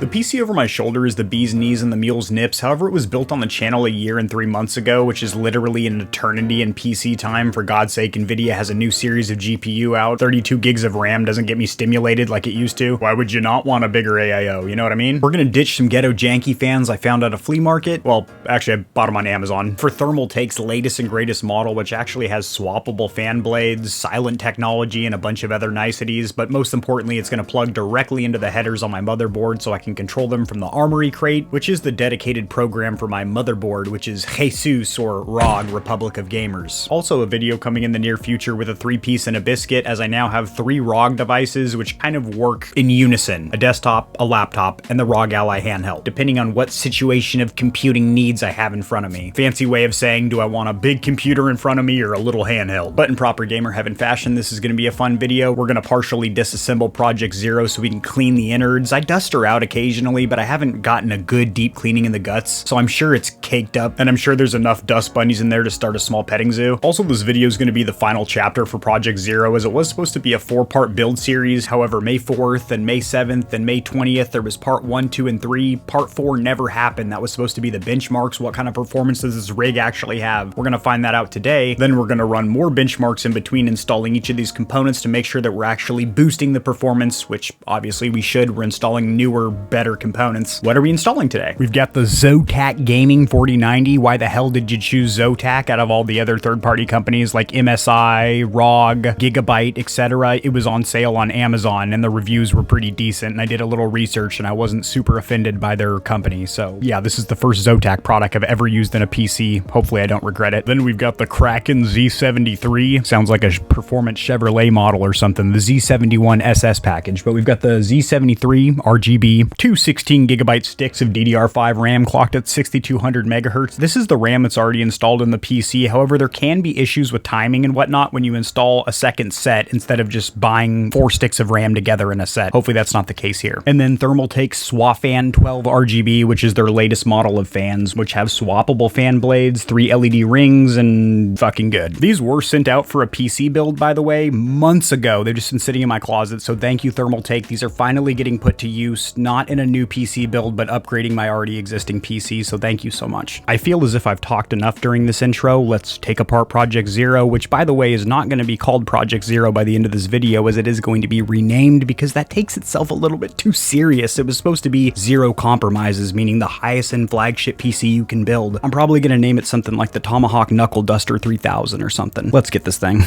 The PC over my shoulder is the bee's knees and the mule's nips. However, it was built on the channel a year and 3 months ago, which is literally an eternity in PC time. For God's sake, Nvidia has a new series of GPU out. 32 gigs of RAM doesn't get me stimulated like it used to. Why would you not want a bigger AIO? You know what I mean? We're gonna ditch some ghetto janky fans I found at a flea market. Well, actually, I bought them on Amazon. For Thermaltake's latest and greatest model, which actually has swappable fan blades, silent technology, and a bunch of other niceties. But most importantly, it's gonna plug directly into the headers on my motherboard so I can control them from the Armory crate, which is the dedicated program for my motherboard, which is Jesus or ROG, Republic of Gamers. Also a video coming in the near future with a 3-piece and a biscuit, as I now have 3 ROG devices which kind of work in unison: a desktop, a laptop, and the ROG Ally handheld, depending on what situation of computing needs I have in front of me. Fancy way of saying, do I want a big computer in front of me or a little handheld? But in proper gamer heaven fashion, this is going to be a fun video. We're going to partially disassemble Project0 so we can clean the innards. I dust her out occasionally, but I haven't gotten a good deep cleaning in the guts, so I'm sure it's caked up, and I'm sure there's enough dust bunnies in there to start a small petting zoo. Also, this video is going to be the final chapter for Project0, as it was supposed to be a 4-part build series. However, May 4th and May 7th and May 20th, there was part 1, 2, and 3. Part 4 never happened. That was supposed to be the benchmarks. What kind of performance does this rig actually have? We're going to find that out today. Then we're going to run more benchmarks in between installing each of these components to make sure that we're actually boosting the performance, which obviously we should. We're installing newer, better components. What are we installing today? We've got the ZOTAC Gaming 4090. Why the hell did you choose ZOTAC out of all the other third-party companies like MSI, ROG, Gigabyte, etc.? It was on sale on Amazon and the reviews were pretty decent, and I did a little research and I wasn't super offended by their company. So yeah, this is the first ZOTAC product I've ever used in a PC. Hopefully I don't regret it. Then we've got the Kraken Z73. Sounds like a performance Chevrolet model or something. The Z71 SS package. But we've got the Z73 RGB, 2 16GB sticks of DDR5 RAM clocked at 6200 megahertz. This is the RAM that's already installed in the PC. However, there can be issues with timing and whatnot when you install a second set instead of just buying 4 sticks of RAM together in a set. Hopefully that's not the case here. And then Thermaltake SWAFAN 12 RGB, which is their latest model of fans, which have swappable fan blades, 3 LED rings, and fucking good. These were sent out for a PC build, by the way, months ago. They've just been sitting in my closet, so thank you, Thermaltake. These are finally getting put to use, not in a new PC build, but upgrading my already existing PC, so thank you so much. I feel as if I've talked enough during this intro. Let's take apart Project0, which, by the way, is not going to be called Project0 by the end of this video, as it is going to be renamed, because that takes itself a little bit too serious. It was supposed to be zero compromises, meaning the highest end flagship PC you can build. I'm probably going to name it something like the Tomahawk Knuckle Duster 3000 or something. Let's get this thing.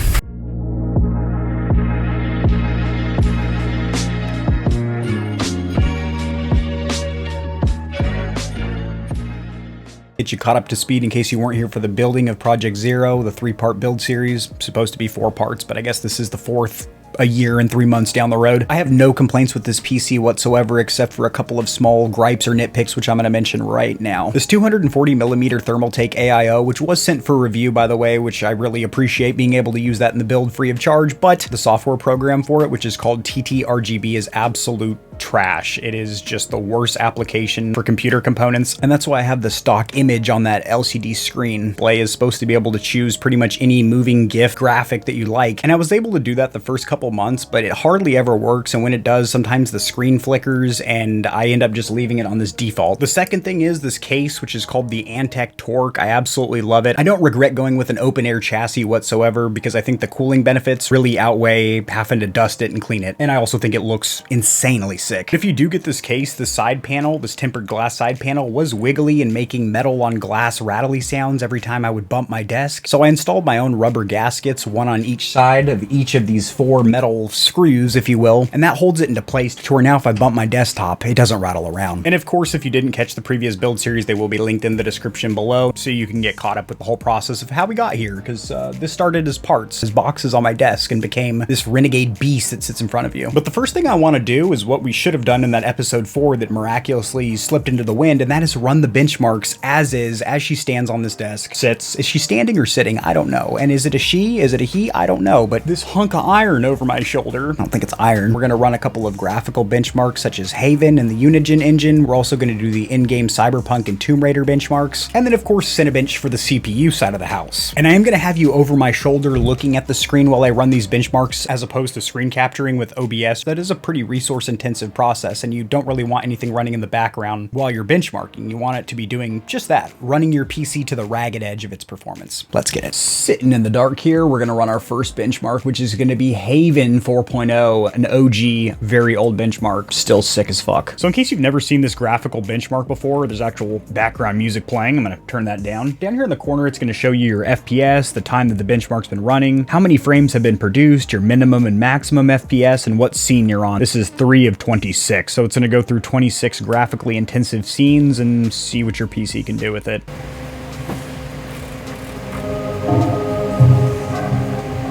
Get you caught up to speed in case you weren't here for the building of Project0, the 3-part build series. Supposed to be 4 parts, but I guess this is the 4th. A year and 3 months down the road. I have no complaints with this PC whatsoever, except for a couple of small gripes or nitpicks, which I'm going to mention right now. This 240mm Thermaltake AIO, which was sent for review, by the way, which I really appreciate being able to use that in the build free of charge, but the software program for it, which is called TTRGB, is absolute trash. It is just the worst application for computer components, and that's why I have the stock image on that LCD screen. Play is supposed to be able to choose pretty much any moving GIF graphic that you like, and I was able to do that the first couple months, but it hardly ever works, and when it does, sometimes the screen flickers, and I end up just leaving it on this default. The second thing is this case, which is called the Antec Torque. I absolutely love it. I don't regret going with an open air chassis whatsoever, because I think the cooling benefits really outweigh having to dust it and clean it, and I also think it looks insanely sick. If you do get this case, the side panel, this tempered glass side panel, was wiggly and making metal on glass rattly sounds every time I would bump my desk, so I installed my own rubber gaskets, one on each side of each of these 4 metal screws, if you will, and that holds it into place to where now if I bump my desktop, it doesn't rattle around. And of course, if you didn't catch the previous build series, they will be linked in the description below, so you can get caught up with the whole process of how we got here, because this started as parts, as boxes on my desk, and became this renegade beast that sits in front of you. But the first thing I want to do is what we should have done in that episode 4 that miraculously slipped into the wind, and that is run the benchmarks as is, as she stands on this desk. Sits. Is she standing or sitting? I don't know. And is it a she? Is it a he? I don't know. But this hunk of iron over my shoulder. I don't think it's iron. We're gonna run a couple of graphical benchmarks such as Haven and the Unigen engine. We're also gonna do the in-game Cyberpunk and Tomb Raider benchmarks. And then of course Cinebench for the CPU side of the house. And I am gonna have you over my shoulder looking at the screen while I run these benchmarks as opposed to screen capturing with OBS. That is a pretty resource intensive process, and you don't really want anything running in the background while you're benchmarking. You want it to be doing just that, running your PC to the ragged edge of its performance. Let's get it. Sitting in the dark here, we're gonna run our first benchmark, which is gonna be Haven 4.0, an OG, very old benchmark, still sick as fuck. So in case you've never seen this graphical benchmark before, there's actual background music playing. I'm gonna turn that down. Down here in the corner, it's gonna show you your FPS, the time that the benchmark's been running, how many frames have been produced, your minimum and maximum FPS, and what scene you're on. This is 3 of 26, so it's gonna go through 26 graphically intensive scenes and see what your PC can do with it.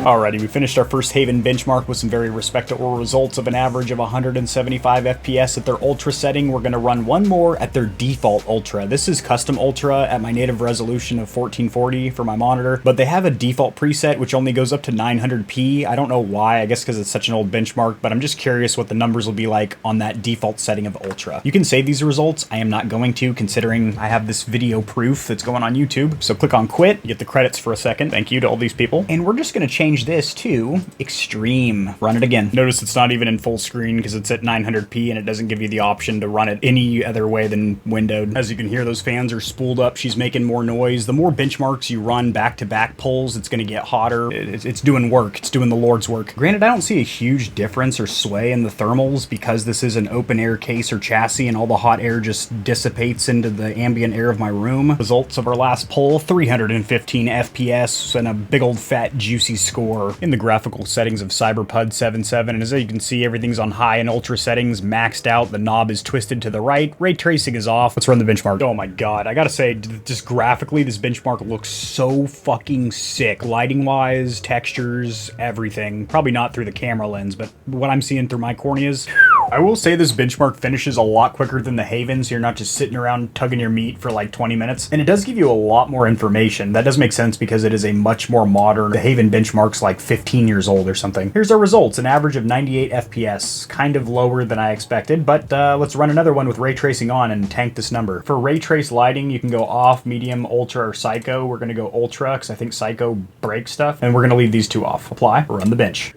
Alrighty, we finished our first Haven benchmark with some very respectable results of an average of 175 FPS at their ultra setting. We're going to run one more at their default ultra. This is custom ultra at my native resolution of 1440 for my monitor, but they have a default preset which only goes up to 900p. I don't know why, I guess because it's such an old benchmark, but I'm just curious what the numbers will be like on that default setting of ultra. You can save these results. I am not going to, considering I have this video proof that's going on YouTube. So click on quit, get the credits for a second. Thank you to all these people. And we're just going to change this to extreme. Run it again. Notice it's not even in full screen because it's at 900p and it doesn't give you the option to run it any other way than windowed. As you can hear, those fans are spooled up. She's making more noise. The more benchmarks you run back-to-back pulls, it's going to get hotter. It's doing work. It's doing the Lord's work. Granted, I don't see a huge difference or sway in the thermals because this is an open air case or chassis and all the hot air just dissipates into the ambient air of my room. Results of our last pull, 315 FPS and a big old fat juicy score in the graphical settings of CyberPud 7.7, and as you can see, everything's on high and ultra settings, maxed out, the knob is twisted to the right, ray tracing is off. Let's run the benchmark. Oh my god, I gotta say, just graphically, this benchmark looks so fucking sick. Lighting wise, textures, everything. Probably not through the camera lens, but what I'm seeing through my corneas. I will say this benchmark finishes a lot quicker than the Haven, so you're not just sitting around tugging your meat for like 20 minutes. And it does give you a lot more information. That does make sense because it is a much more modern, the Haven benchmark's like 15 years old or something. Here's our results, an average of 98 FPS, kind of lower than I expected, but let's run another one with ray tracing on and tank this number. For ray trace lighting, you can go off, medium, ultra, or psycho. We're gonna go ultra because I think psycho breaks stuff, and we're gonna leave these two off. Apply, run the bench.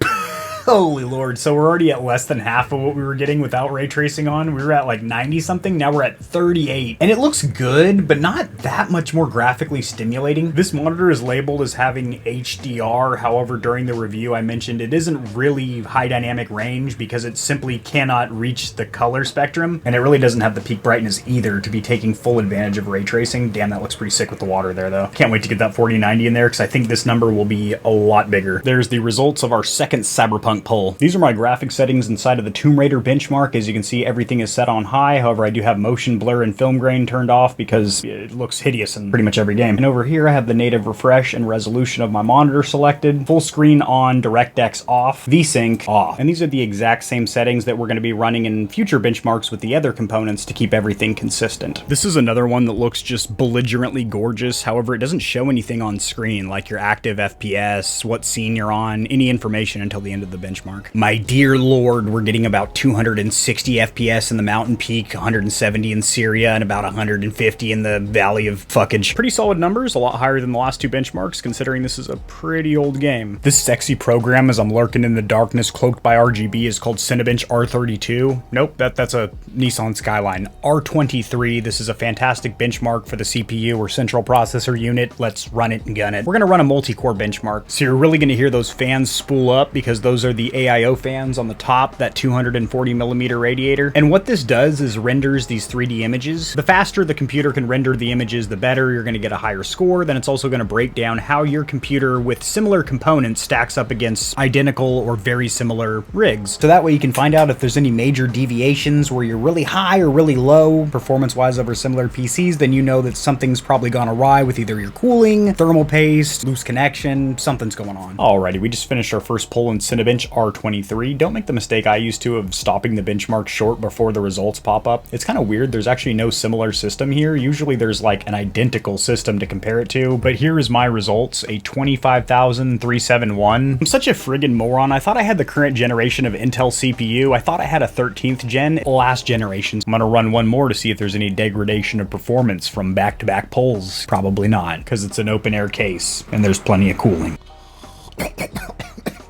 Holy Lord. So we're already at less than half of what we were getting without ray tracing on. We were at like 90 something. Now we're at 38. And it looks good, but not that much more graphically stimulating. This monitor is labeled as having HDR. However, during the review, I mentioned it isn't really high dynamic range because it simply cannot reach the color spectrum. And it really doesn't have the peak brightness either to be taking full advantage of ray tracing. Damn, that looks pretty sick with the water there though. Can't wait to get that 4090 in there because I think this number will be a lot bigger. There's the results of our second Cyberpunk pull. These are my graphic settings inside of the Tomb Raider benchmark. As you can see, everything is set on high. However, I do have motion blur and film grain turned off because it looks hideous in pretty much every game. And over here, I have the native refresh and resolution of my monitor selected. Full screen on, DirectX off, VSync off. And these are the exact same settings that we're going to be running in future benchmarks with the other components to keep everything consistent. This is another one that looks just belligerently gorgeous. However, it doesn't show anything on screen, like your active FPS, what scene you're on, any information until the end of the benchmark. My dear lord, we're getting about 260 FPS in the Mountain Peak, 170 in Syria, and about 150 in the Valley of Fuckage. Pretty solid numbers, a lot higher than the last two benchmarks, considering this is a pretty old game. This sexy program, as I'm lurking in the darkness cloaked by RGB, is called Cinebench R32. Nope, that's a Nissan Skyline. R23, this is a fantastic benchmark for the CPU or central processor unit. Let's run it and gun it. We're gonna run a multi-core benchmark, so you're really gonna hear those fans spool up because those are the AIO fans on the top, that 240mm radiator. And what this does is renders these 3D images. The faster the computer can render the images, the better. You're going to get a higher score. Then it's also going to break down how your computer with similar components stacks up against identical or very similar rigs. So that way you can find out if there's any major deviations where you're really high or really low performance-wise over similar PCs, then you know that something's probably gone awry with either your cooling, thermal paste, loose connection, something's going on. Alrighty, we just finished our first pull in Cinebench Cinebench R23. Don't make the mistake I used to of stopping the benchmark short before the results pop up. It's kind of weird. There's actually no similar system here. Usually there's like an identical system to compare it to, but here is my results, a 25,371. I'm such a friggin' moron. I thought I had the current generation of Intel CPU. I thought I had a 13th gen, last generation. I'm gonna run one more to see if there's any degradation of performance from back-to-back polls. Probably not, because it's an open air case and there's plenty of cooling.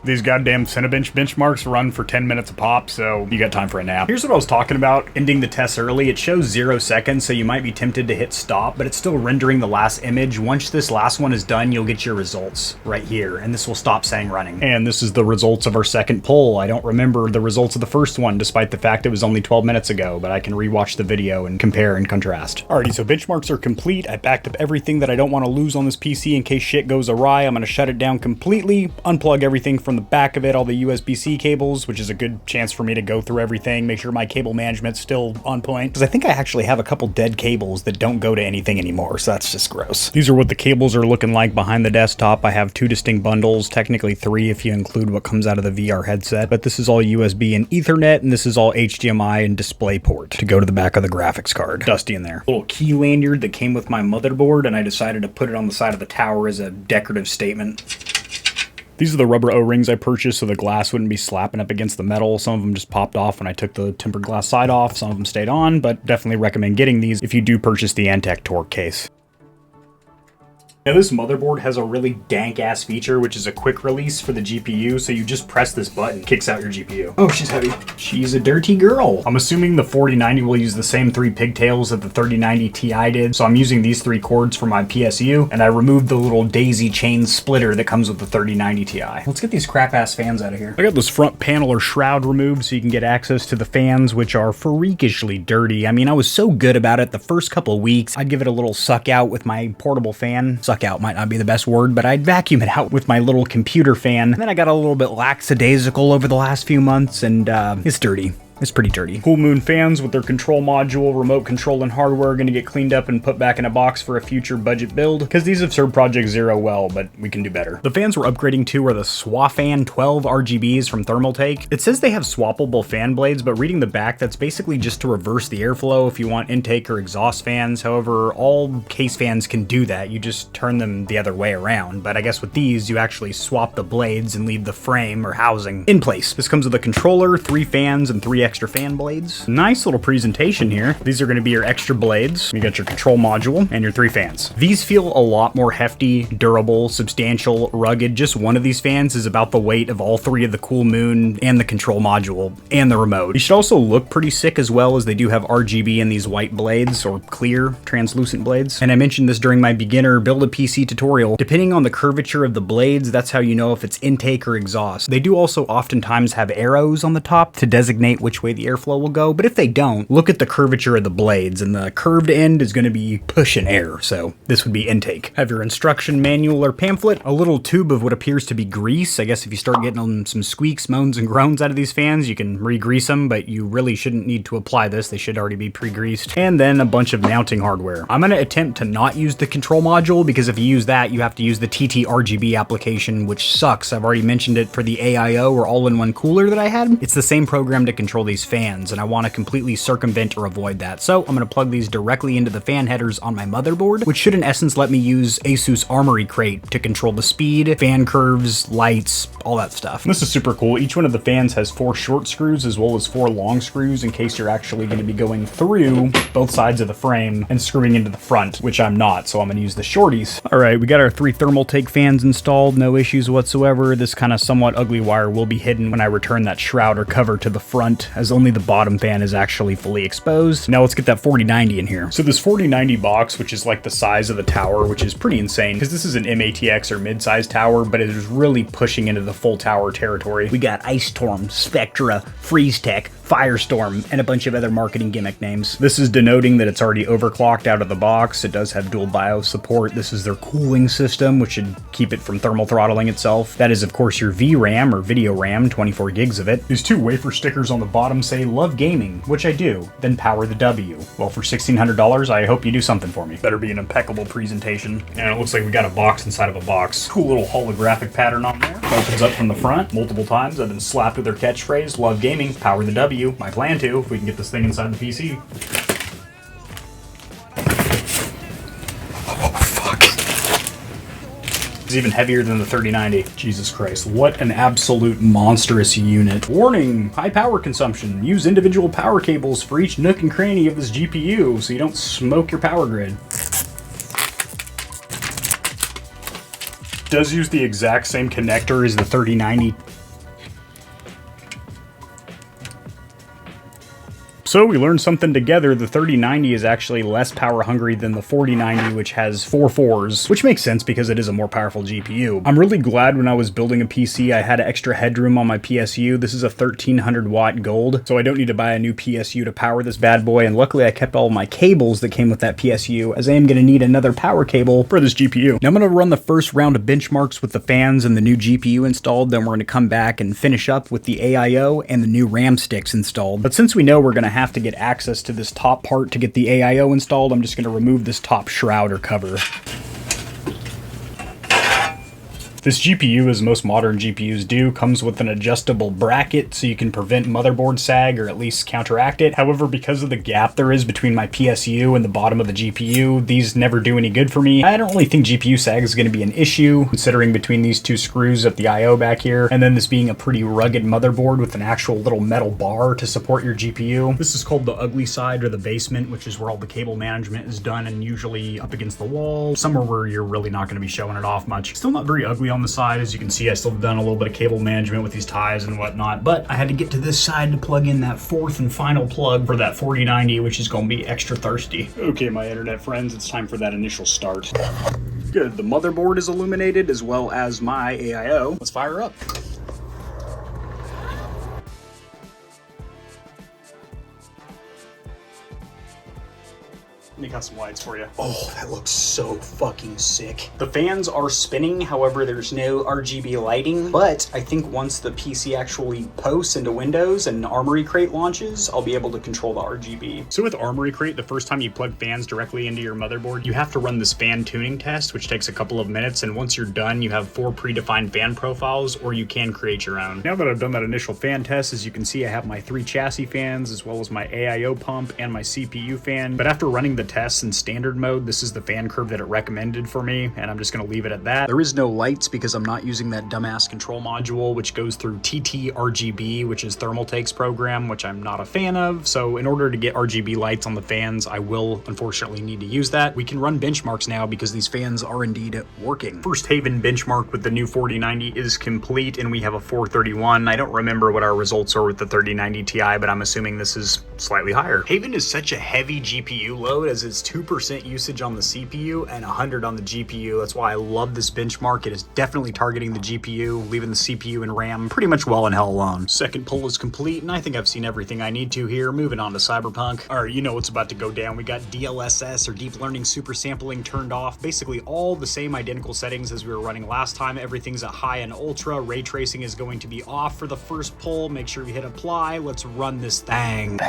These goddamn Cinebench benchmarks run for 10 minutes a pop, so you got time for a nap. Here's what I was talking about, ending the test early. It shows 0 seconds, so you might be tempted to hit stop, but it's still rendering the last image. Once this last one is done, you'll get your results right here, and this will stop saying running. And this is the results of our second poll. I don't remember the results of the first one, despite the fact it was only 12 minutes ago, but I can rewatch the video and compare and contrast. Alrighty, so benchmarks are complete. I backed up everything that I don't want to lose on this PC in case shit goes awry. I'm going to shut it down completely, unplug everything from the back of it, all the USB-C cables, which is a good chance for me to go through everything, make sure my cable management's still on point, because I think I actually have a couple dead cables that don't go to anything anymore, so that's just gross. These are what the cables are looking like behind the desktop. I have 2 distinct bundles, technically 3 if you include what comes out of the VR headset, but this is all USB and Ethernet, and this is all HDMI and DisplayPort to go to the back of the graphics card. Dusty in there. Little key lanyard that came with my motherboard, and I decided to put it on the side of the tower as a decorative statement. These are the rubber O-rings I purchased so the glass wouldn't be slapping up against the metal. Some of them just popped off when I took the tempered glass side off. Some of them stayed on, but definitely recommend getting these if you do purchase the Antec Torque case. Now this motherboard has a really dank-ass feature, which is a quick release for the GPU, so you just press this button, kicks out your GPU. Oh, she's heavy. She's a dirty girl. I'm assuming the 4090 will use the same 3 pigtails that the 3090 Ti did, so I'm using these 3 cords for my PSU, and I removed the little daisy chain splitter that comes with the 3090 Ti. Let's get these crap-ass fans out of here. I got this front panel or shroud removed so you can get access to the fans, which are freakishly dirty. I mean, I was so good about it the first couple of weeks. I'd give it a little suck out with my portable fan. Suck out might not be the best word, but I'd vacuum it out with my little computer fan. And then I got a little bit lackadaisical over the last few months, and it's dirty. It's pretty dirty. Cool Moon fans with their control module, remote control, and hardware are going to get cleaned up and put back in a box for a future budget build, because these have served Project Zero well, but we can do better. The fans we're upgrading to are the SWAFAN 12 RGBs from Thermaltake. It says they have swappable fan blades, but reading the back, that's basically just to reverse the airflow if you want intake or exhaust fans. However, all case fans can do that. You just turn them the other way around, but I guess with these, you actually swap the blades and leave the frame or housing in place. This comes with a controller, 3 fans, and 3 extra fan blades. Nice little presentation here. These are going to be your extra blades. You got your control module and your 3 fans. These feel a lot more hefty, durable, substantial, rugged. Just one of these fans is about the weight of all 3 of the Cool Moon and the control module and the remote. These should also look pretty sick as well, as they do have RGB in these white blades, or clear translucent blades. And I mentioned this during my beginner build a PC tutorial. Depending on the curvature of the blades, that's how you know if it's intake or exhaust. They do also oftentimes have arrows on the top to designate which way the airflow will go, but if they don't, look at the curvature of the blades, and the curved end is going to be pushing air, so this would be intake. Have your instruction manual or pamphlet, a little tube of what appears to be grease. I guess if you start getting some squeaks, moans, and groans out of these fans, you can re-grease them, but you really shouldn't need to apply this. They should already be pre-greased. And then a bunch of mounting hardware. I'm going to attempt to not use the control module, because if you use that, you have to use the TT-RGB application, which sucks. I've already mentioned it for the AIO or all-in-one cooler that I had. It's the same program to control these fans, and I want to completely circumvent or avoid that. So I'm going to plug these directly into the fan headers on my motherboard, which should in essence let me use Asus Armory Crate to control the speed, fan curves, lights, all that stuff. And this is super cool. Each one of the fans has 4 short screws as well as 4 long screws in case you're actually going to be going through both sides of the frame and screwing into the front, which I'm not, so I'm going to use the shorties. All right, we got our 3 Thermaltake fans installed, no issues whatsoever. This kind of somewhat ugly wire will be hidden when I return that shroud or cover to the front, as only the bottom fan is actually fully exposed. Now let's get that 4090 in here. So this 4090 box, which is like the size of the tower, which is pretty insane, because this is an MATX or mid-size tower, but it is really pushing into the full tower territory. We got Ice Storm, Spectra, Freeze Tech, Firestorm, and a bunch of other marketing gimmick names. This is denoting that it's already overclocked out of the box. It does have dual BIOS support. This is their cooling system, which should keep it from thermal throttling itself. That is, of course, your VRAM or video RAM, 24 gigs of it. These two wafer stickers on the bottom say "Love Gaming," which I do, then power the W. Well, for $1,600, I hope you do something for me. Better be an impeccable presentation. And it looks like we got a box inside of a box. Cool little holographic pattern on there. Opens up from the front multiple times. I've been slapped with their catchphrase, "Love Gaming, power the W." My plan to, if we can get this thing inside the PC. Oh, fuck. It's even heavier than the 3090. Jesus Christ, what an absolute monstrous unit. Warning, high power consumption. Use individual power cables for each nook and cranny of this GPU so you don't smoke your power grid. Does use the exact same connector as the 3090. So we learned something together. The 3090 is actually less power hungry than the 4090, which has 4 4s, which makes sense because it is a more powerful GPU. I'm really glad when I was building a PC, I had extra headroom on my PSU. This is a 1300 watt gold, so I don't need to buy a new PSU to power this bad boy. And luckily I kept all of my cables that came with that PSU, as I am going to need another power cable for this GPU. Now I'm going to run the first round of benchmarks with the fans and the new GPU installed. Then we're going to come back and finish up with the AIO and the new RAM sticks installed. But since we know we're going to have to get access to this top part to get the AIO installed, I'm just going to remove this top shroud or cover. This GPU, as most modern GPUs do, comes with an adjustable bracket so you can prevent motherboard sag or at least counteract it. However, because of the gap there is between my PSU and the bottom of the GPU, these never do any good for me. I don't really think GPU sag is going to be an issue, considering between these two screws at the IO back here, and then this being a pretty rugged motherboard with an actual little metal bar to support your GPU. This is called the ugly side or the basement, which is where all the cable management is done and usually up against the wall, somewhere where you're really not going to be showing it off much. Still not very ugly on the side. As you can see, I still have done a little bit of cable management with these ties and whatnot, but I had to get to this side to plug in that fourth and final plug for that 4090, which is going to be extra thirsty. Okay, my internet friends, it's time for that initial start. Good, the motherboard is illuminated as well as my AIO. Let's fire up. Let me got some lights for you. Oh, that looks so fucking sick. The fans are spinning, however, there's no RGB lighting, but I think once the PC actually posts into Windows and Armory Crate launches, I'll be able to control the RGB. So with Armory Crate, the first time you plug fans directly into your motherboard, you have to run this fan tuning test, which takes a couple of minutes, and once you're done, you have 4 predefined fan profiles, or you can create your own. Now that I've done that initial fan test, as you can see, I have my 3 chassis fans, as well as my AIO pump and my CPU fan, but after running the tests in standard mode, this is the fan curve that it recommended for me, and I'm just going to leave it at that. There is no lights because I'm not using that dumbass control module, which goes through TT-RGB, which is Thermaltake's program, which I'm not a fan of. So in order to get RGB lights on the fans, I will unfortunately need to use that. We can run benchmarks now because these fans are indeed working. First Haven benchmark with the new 4090 is complete, and we have a 431. I don't remember what our results are with the 3090 Ti, but I'm assuming this is slightly higher. Haven is such a heavy GPU load, as it's 2% usage on the CPU and 100 on the GPU. That's why I love this benchmark. It is definitely targeting the GPU, leaving the CPU and RAM pretty much well in hell alone. Second pull is complete, and I think I've seen everything I need to here. Moving on to Cyberpunk. All right, you know what's about to go down. We got DLSS or Deep Learning Super Sampling turned off. Basically all the same identical settings as we were running last time. Everything's at high and ultra. Ray tracing is going to be off for the first pull. Make sure you hit apply. Let's run this thing.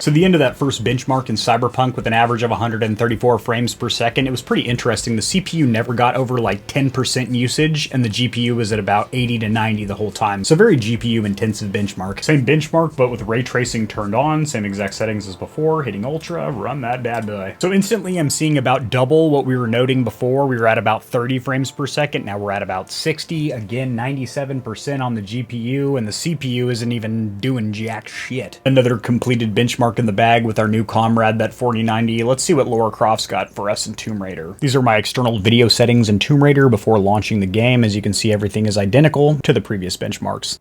So the end of that first benchmark in Cyberpunk with an average of 134 frames per second, it was pretty interesting. The CPU never got over like 10% usage, and the GPU was at about 80 to 90 the whole time. So very GPU intensive benchmark. Same benchmark, but with ray tracing turned on, same exact settings as before, hitting ultra, run that bad boy. So instantly I'm seeing about double what we were noting before. We were at about 30 frames per second. Now we're at about 60. Again, 97% on the GPU, and the CPU isn't even doing jack shit. Another completed benchmark in the bag with our new comrade, that 4090. Let's see what Lara Croft's got for us in Tomb Raider. These are my external video settings in Tomb Raider before launching the game. As you can see, everything is identical to the previous benchmarks.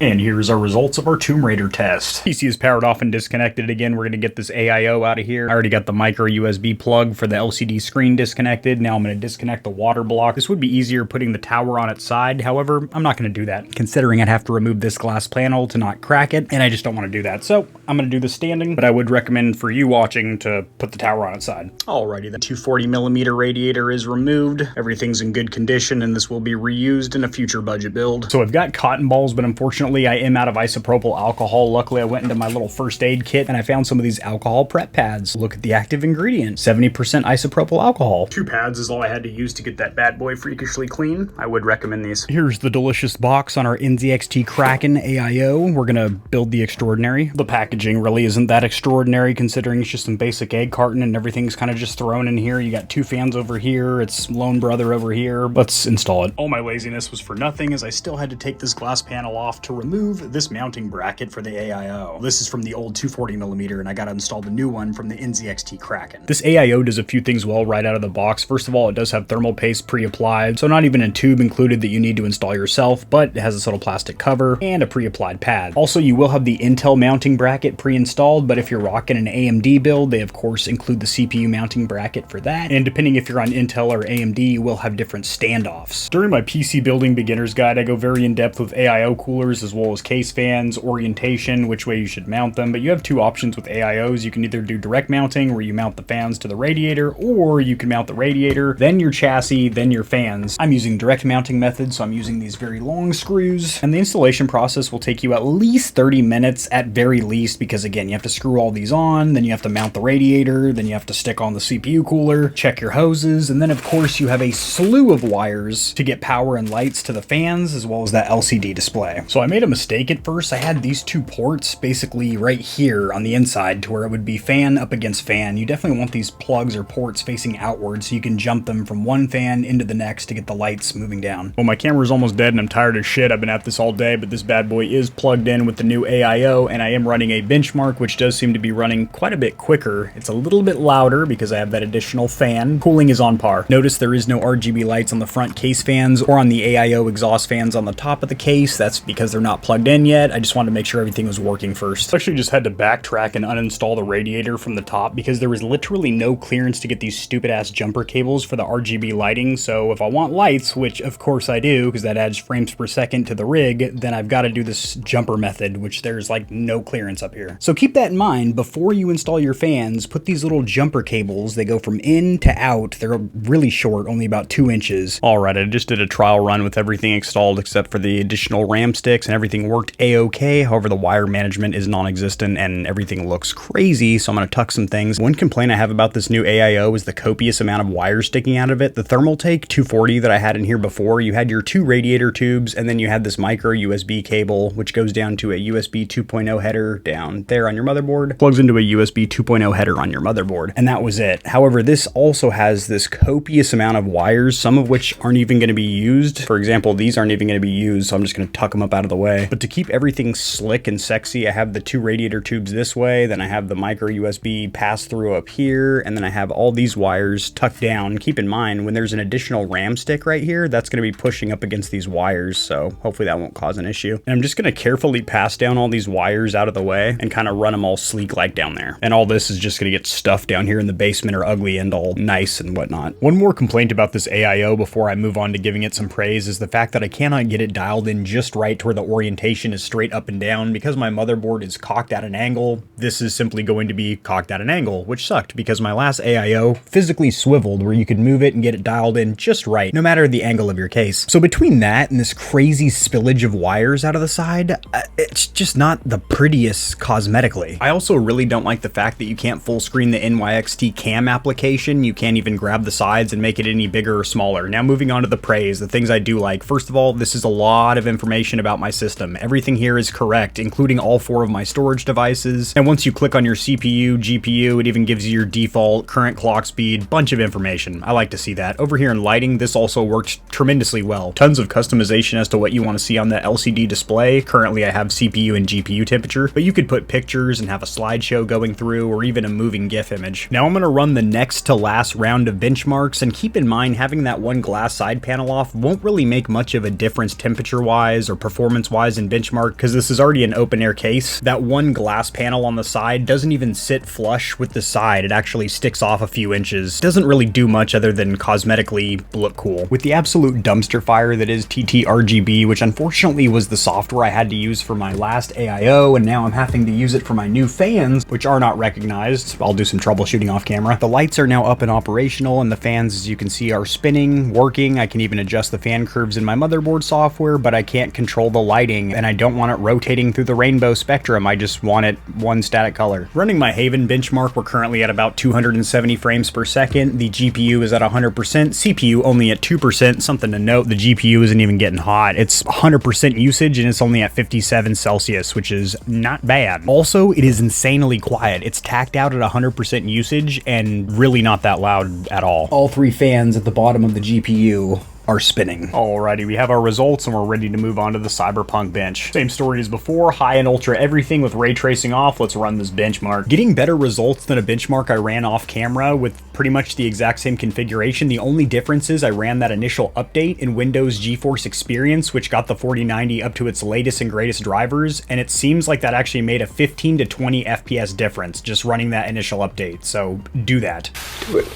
And here's our results of our Tomb Raider test. PC is powered off and disconnected again. We're going to get this AIO out of here. I already got the micro USB plug for the LCD screen disconnected. Now I'm going to disconnect the water block. This would be easier putting the tower on its side. However, I'm not going to do that, considering I'd have to remove this glass panel to not crack it, and I just don't want to do that. So I'm going to do this standing, but I would recommend for you watching to put the tower on its side. Alrighty, the 240mm radiator is removed. Everything's in good condition, and this will be reused in a future budget build. So I've got cotton balls, but unfortunately I am out of isopropyl alcohol. Luckily, I went into my little first aid kit and I found some of these alcohol prep pads. Look at the active ingredient, 70% isopropyl alcohol. 2 pads is all I had to use to get that bad boy freakishly clean. I would recommend these. Here's the delicious box on our NZXT Kraken AIO. We're gonna build the extraordinary. The packaging really isn't that extraordinary considering it's just some basic egg carton and everything's kind of just thrown in here. You got 2 fans over here, it's Lone Brother over here. Let's install it. All my laziness was for nothing as I still had to take this glass panel off to remove this mounting bracket for the AIO. This is from the old 240mm and I gotta install the new one from the NZXT Kraken. This AIO does a few things well right out of the box. First of all, it does have thermal paste pre-applied, so not even a tube included that you need to install yourself, but it has this little plastic cover and a pre-applied pad. Also, you will have the Intel mounting bracket pre-installed, but if you're rocking an AMD build, they of course include the CPU mounting bracket for that, and depending if you're on Intel or AMD, you will have different standoffs. During my PC building beginner's guide, I go very in depth with AIO coolers as well as case fans, orientation, which way you should mount them, but you have 2 options with AIOs. You can either do direct mounting where you mount the fans to the radiator, or you can mount the radiator, then your chassis, then your fans. I'm using direct mounting method, so I'm using these very long screws, and the installation process will take you at least 30 minutes at very least, because again, you have to screw all these on, then you have to mount the radiator, then you have to stick on the CPU cooler, check your hoses, and then of course you have a slew of wires to get power and lights to the fans as well as that LCD display. So I made a mistake at first. I had these 2 ports basically right here on the inside to where it would be fan up against fan. You definitely want these plugs or ports facing outwards so you can jump them from one fan into the next to get the lights moving down. Well, my camera's almost dead and I'm tired as shit. I've been at this all day, but this bad boy is plugged in with the new AIO and I am running a benchmark, which does seem to be running quite a bit quicker. It's a little bit louder because I have that additional fan. Cooling is on par. Notice there is no RGB lights on the front case fans or on the AIO exhaust fans on the top of the case. That's because they're not plugged in yet. I just wanted to make sure everything was working first. I actually just had to backtrack and uninstall the radiator from the top because there was literally no clearance to get these stupid ass jumper cables for the RGB lighting. So if I want lights, which of course I do because that adds frames per second to the rig, then I've got to do this jumper method, which there's like no clearance up here. So keep that in mind before you install your fans. Put these little jumper cables, they go from in to out. They're really short, only about 2 inches. Alright, I just did a trial run with everything installed except for the additional RAM sticks and everything worked a-okay. However, the wire management is non-existent and everything looks crazy, so I'm going to tuck some things. One complaint I have about this new AIO is the copious amount of wires sticking out of it. The Thermaltake 240 that I had in here before, you had your 2 radiator tubes and then you had this micro USB cable which goes down to a USB 2.0 header down there on your motherboard, plugs into a USB 2.0 header on your motherboard, and that was it. However, this also has this copious amount of wires, some of which aren't even going to be used. For example, these aren't even going to be used, so I'm just going to tuck them up out of the way. But to keep everything slick and sexy, I have the 2 radiator tubes this way, then I have the micro USB pass-through up here, and then I have all these wires tucked down. Keep in mind, when there's an additional RAM stick right here, that's going to be pushing up against these wires, so hopefully that won't cause an issue. And I'm just going to carefully pass down all these wires out of the way and kind of run them all sleek like down there. And all this is just going to get stuffed down here in the basement or ugly and all nice and whatnot. One more complaint about this AIO before I move on to giving it some praise is the fact that I cannot get it dialed in just right to where the orientation is straight up and down. Because my motherboard is cocked at an angle, this is simply going to be cocked at an angle, which sucked because my last AIO physically swiveled where you could move it and get it dialed in just right, no matter the angle of your case. So between that and this crazy spillage of wires out of the side, it's just not the prettiest cosmetically. I also really don't like the fact that you can't full screen the NYXT cam application. You can't even grab the sides and make it any bigger or smaller. Now moving on to the praise, the things I do like. First of all, this is a lot of information about my system. Everything here is correct, including all 4 of my storage devices. And once you click on your CPU, GPU, it even gives you your default current clock speed, bunch of information. I like to see that. Over here in lighting, this also worked tremendously well. Tons of customization as to what you want to see on the LCD display. Currently I have CPU and GPU temperature, but you could put pictures and have a slideshow going through or even a moving GIF image. Now I'm going to run the next to last round of benchmarks, and keep in mind having that one glass side panel off won't really make much of a difference temperature wise or performance performance-wise in benchmark, because this is already an open-air case. That one glass panel on the side doesn't even sit flush with the side. It actually sticks off a few inches. Doesn't really do much other than cosmetically look cool. With the absolute dumpster fire that is TTRGB, which unfortunately was the software I had to use for my last AIO, and now I'm having to use it for my new fans, which are not recognized. I'll do some troubleshooting off camera. The lights are now up and operational, and the fans, as you can see, are spinning, working. I can even adjust the fan curves in my motherboard software, but I can't control the lighting, and I don't want it rotating through the rainbow spectrum. I just want it one static color. Running my Haven benchmark, we're currently at about 270 frames per second. The GPU is at 100%, CPU only at 2%. Something to note, the GPU isn't even getting hot. It's 100% usage, and it's only at 57 Celsius, which is not bad. Also, it is insanely quiet. It's tacked out at 100% usage and really not that loud at all. All three fans at the bottom of the GPU are spinning. Alrighty, we have our results and we're ready to move on to the Cyberpunk bench. Same story as before, high and ultra everything with ray tracing off. Let's run this benchmark. Getting better results than a benchmark I ran off camera with pretty much the exact same configuration. The only difference is I ran that initial update in Windows GeForce Experience, which got the 4090 up to its latest and greatest drivers, and it seems like that actually made a 15 to 20 FPS difference just running that initial update. So do that. Do it.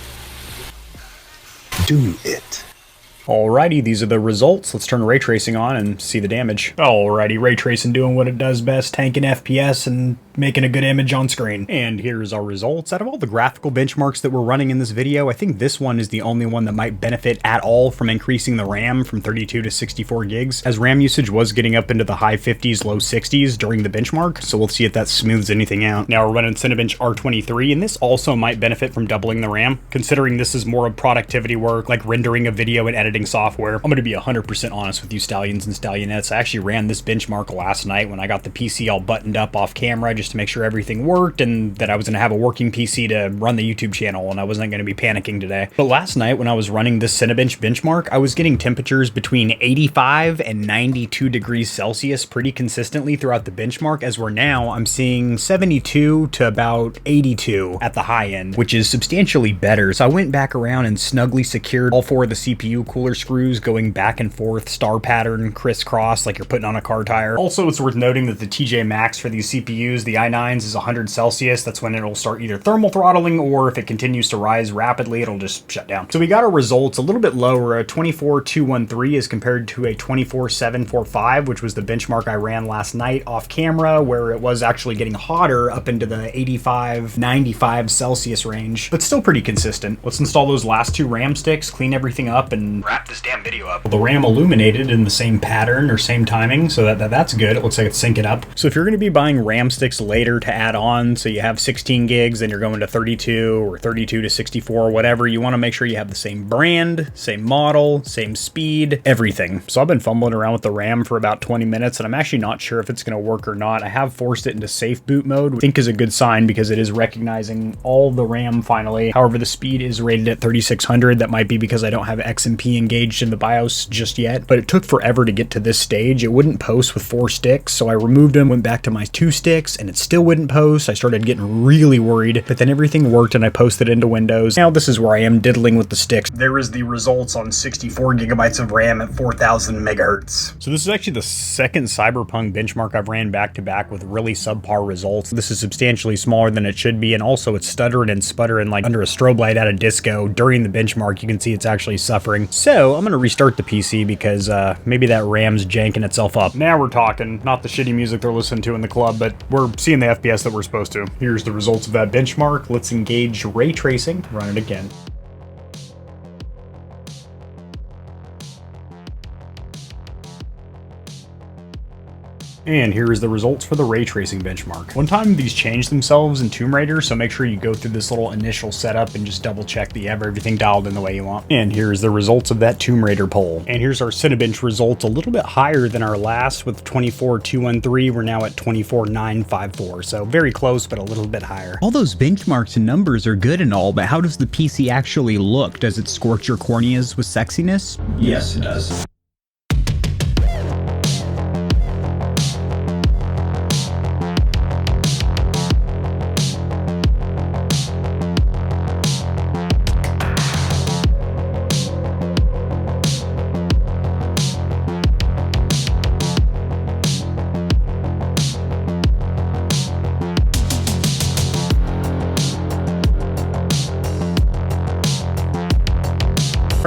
Do it. Alrighty, these are the results. Let's turn ray tracing on and see the damage. Alrighty, ray tracing doing what it does best, tanking FPS and making a good image on screen. And here's our results. Out of all the graphical benchmarks that we're running in this video, I think this one is the only one that might benefit at all from increasing the RAM from 32 to 64 gigs, as RAM usage was getting up into the high 50s, low 60s during the benchmark, so we'll see if that smooths anything out. Now we're running Cinebench R23, and this also might benefit from doubling the RAM, considering this is more of productivity work, like rendering a video and editing software. I'm going to be 100% honest with you stallions and stallionettes. I actually ran this benchmark last night when I got the PC all buttoned up off camera just to make sure everything worked and that I was going to have a working PC to run the YouTube channel and I wasn't going to be panicking today. But last night when I was running this Cinebench benchmark, I was getting temperatures between 85 and 92 degrees Celsius pretty consistently throughout the benchmark, as we're now, I'm seeing 72 to about 82 at the high end, which is substantially better. So I went back around and snugly secured all four of the CPU cooler screws going back and forth, star pattern, crisscross, like you're putting on a car tire. Also, it's worth noting that the TJ Max for these CPUs, the i9s, is 100 Celsius. That's when it'll start either thermal throttling, or if it continues to rise rapidly, it'll just shut down. So we got our results a little bit lower, a 24,213 as compared to a 24,745, which was the benchmark I ran last night off camera, where it was actually getting hotter up into the 85, 95 Celsius range, but still pretty consistent. Let's install those last two RAM sticks, clean everything up, and wrap this damn video up. The RAM illuminated in the same pattern or same timing, so that's good. It looks like it's syncing up. So if you're going to be buying RAM sticks later to add on, so you have 16 gigs and you're going to 32 or 32 to 64 or whatever, you want to make sure you have the same brand, same model, same speed, everything. So I've been fumbling around with the RAM for about 20 minutes and I'm actually not sure if it's going to work or not. I have forced it into safe boot mode, which I think is a good sign because it is recognizing all the RAM finally. However, the speed is rated at 3600. That might be because I don't have XMP engaged in the BIOS just yet, but it took forever to get to this stage. It wouldn't post with 4 sticks, so I removed them, went back to my 2 sticks, and it still wouldn't post. I started getting really worried, but then everything worked and I posted into Windows. Now this is where I am diddling with the sticks. There is the results on 64 gigabytes of RAM at 4000 megahertz. So this is actually the second Cyberpunk benchmark I've ran back to back with really subpar results. This is substantially smaller than it should be, and also it's stuttering and sputtering like under a strobe light at a disco. During the benchmark, you can see it's actually suffering. So I'm gonna restart the PC because maybe that RAM's janking itself up. Now we're talking, not the shitty music they're listening to in the club, but we're seeing the FPS that we're supposed to. Here's the results of that benchmark. Let's engage ray tracing, run it again. And here is the results for the ray tracing benchmark. One time these changed themselves in Tomb Raider, so make sure you go through this little initial setup and just double check that you have everything dialed in the way you want. And here's the results of that Tomb Raider poll. And here's our Cinebench results, a little bit higher than our last with 24,213. We're now at 24,954, so very close, but a little bit higher. All those benchmarks and numbers are good and all, but how does the PC actually look? Does it scorch your corneas with sexiness? Yes, it does.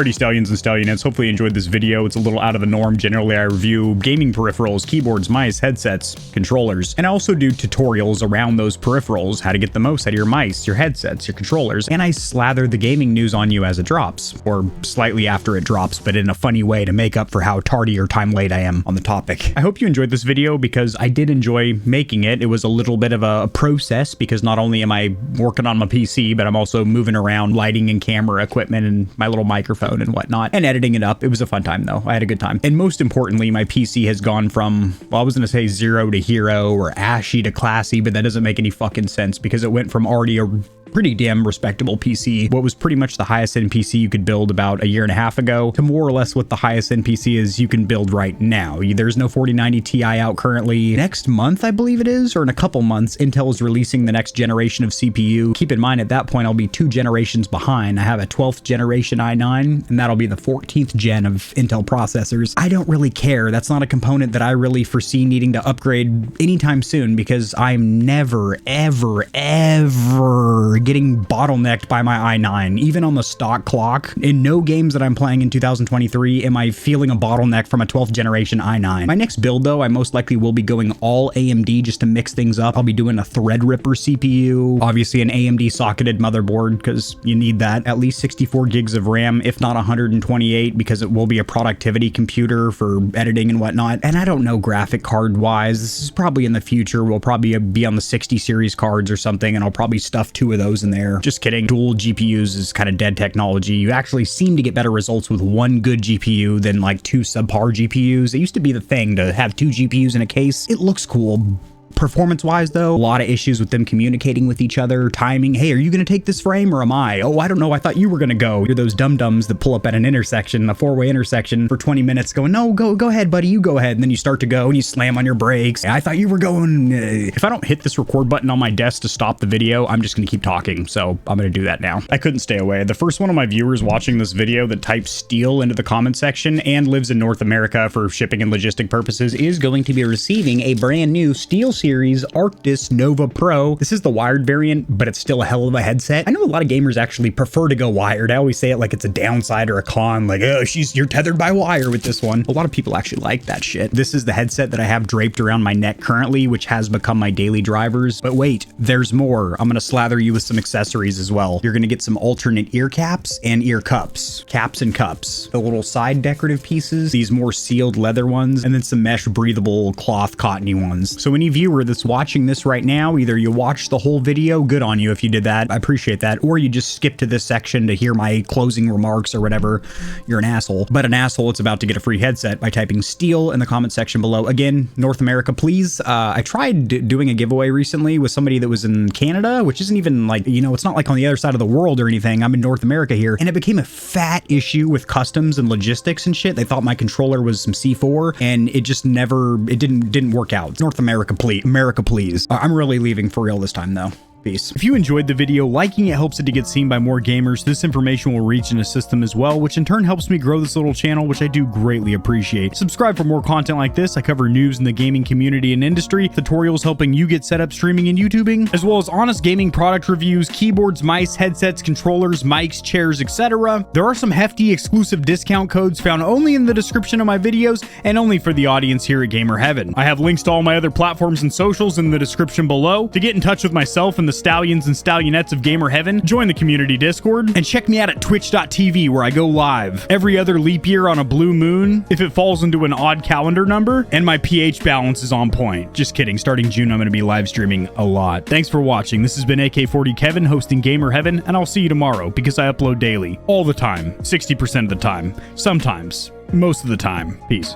Alrighty, Stallions and Stallionettes, hopefully you enjoyed this video. It's a little out of the norm. Generally, I review gaming peripherals, keyboards, mice, headsets, controllers, and I also do tutorials around those peripherals, how to get the most out of your mice, your headsets, your controllers, and I slather the gaming news on you as it drops, or slightly after it drops, but in a funny way to make up for how tardy or time late I am on the topic. I hope you enjoyed this video because I did enjoy making it. It was a little bit of a process because not only am I working on my PC, but I'm also moving around lighting and camera equipment and my little microphone and whatnot and editing it up. It was a fun time though. I had a good time. And most importantly, my PC has gone from, well, I was going to say 0 to hero or ashy to classy, but that doesn't make any fucking sense because it went from already a pretty damn respectable PC, what was pretty much the highest end PC you could build about a year and a half ago, to more or less what the highest end PC is you can build right now. There's no 4090 Ti out currently. Next month, I believe it is, or in a couple months, Intel is releasing the next generation of CPU. Keep in mind, at that point, I'll be 2 generations behind. I have a 12th generation i9, and that'll be the 14th gen of Intel processors. I don't really care. That's not a component that I really foresee needing to upgrade anytime soon because I'm never, ever, ever getting bottlenecked by my i9. Even on the stock clock, in no games that I'm playing in 2023 am I feeling a bottleneck from a 12th generation i9. My next build though, I most likely will be going all AMD just to mix things up. I'll be doing a Threadripper CPU, obviously an AMD socketed motherboard because you need that, at least 64 gigs of RAM, if not 128, because it will be a productivity computer for editing and whatnot. And I don't know graphic card wise, this is probably in the future. We'll probably be on the 60 series cards or something, and I'll probably stuff 2 of those in there. Just kidding. Dual GPUs is kind of dead technology. You actually seem to get better results with 1 good GPU than like 2 subpar GPUs. It used to be the thing to have 2 GPUs in a case. It looks cool. Performance-wise, though, a lot of issues with them communicating with each other, timing. Hey, are you going to take this frame or am I? Oh, I don't know. I thought you were going to go. You're those dum-dums that pull up at an intersection, a 4-way intersection for 20 minutes going, no, go ahead, buddy, you go ahead. And then you start to go and you slam on your brakes. I thought you were going. If I don't hit this record button on my desk to stop the video, I'm just going to keep talking. So I'm going to do that now. I couldn't stay away. The first one of my viewers watching this video that types steel into the comment section and lives in North America for shipping and logistic purposes is going to be receiving a brand new Steel Series Arctis Nova Pro. This is the wired variant, but it's still a hell of a headset. I know a lot of gamers actually prefer to go wired. I always say it like it's a downside or a con, like, oh, you're tethered by wire with this one. A lot of people actually like that shit. This is the headset that I have draped around my neck currently, which has become my daily drivers. But wait, there's more. I'm gonna slather you with some accessories as well. You're gonna get some alternate ear caps and ear cups. Caps and cups. The little side decorative pieces, these more sealed leather ones, and then some mesh breathable cloth cottony ones. So any viewer that's watching this right now, either you watched the whole video, good on you if you did that, I appreciate that, or you just skip to this section to hear my closing remarks or whatever, you're an asshole. But an asshole that's about to get a free headset by typing steel in the comment section below. Again, North America, please. I tried doing a giveaway recently with somebody that was in Canada, which isn't even like, you know, it's not like on the other side of the world or anything. I'm in North America here, and it became a fat issue with customs and logistics and shit. They thought my controller was some C4, and it just never, it didn't work out. North America, please. America, please. I'm really leaving for real this time, though. Peace. If you enjoyed the video, liking it helps it to get seen by more gamers. This information will reach and assist them as well, which in turn helps me grow this little channel, which I do greatly appreciate. Subscribe for more content like this. I cover news in the gaming community and industry, tutorials helping you get set up streaming and YouTubing, as well as honest gaming product reviews, keyboards, mice, headsets, controllers, mics, chairs, etc. There are some hefty exclusive discount codes found only in the description of my videos and only for the audience here at Gamer Heaven. I have links to all my other platforms and socials in the description below. To get in touch with myself and the Stallions and Stallionettes of Gamer Heaven, join the community Discord, and check me out at twitch.tv where I go live every other leap year on a blue moon if it falls into an odd calendar number, and my pH balance is on point. Just kidding, starting June I'm going to be live streaming a lot. Thanks for watching. This has been AK40 Kevin hosting Gamer Heaven, and I'll see you tomorrow because I upload daily, all the time, 60% of the time, sometimes, most of the time. Peace.